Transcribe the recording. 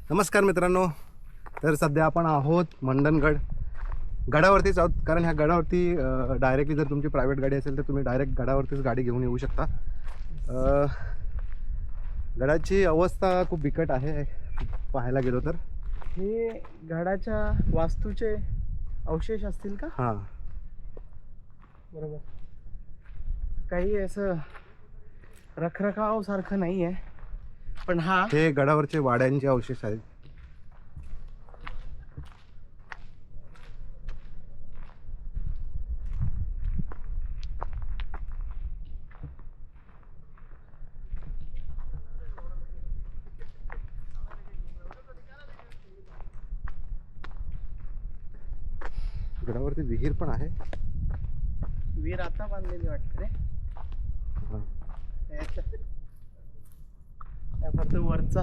नमस्कार मित्रांनो. तर सध्या आपण आहोत मंडणगड गडावरतीच आहोत, कारण ह्या गडावरती डायरेक्टली जर तुमची प्रायव्हेट गाडी असेल तर तुम्ही डायरेक्ट गडावरतीच गाडी घेऊन येऊ शकता. गडाची अवस्था खूप बिकट आहे पाहायला गेलो तर. हे गडाच्या वास्तूचे अवशेष असतील का? हां, बरोबर. काही असं रखरखाव सारखं नाही आहे, पण हा हे गडावरचे वाड्यांचे अवशेष आहेत. गडावरती विहीर पण आहे. वीर आता बांधलेली वाटते रे. हां. याच्या- या फक्त वरचा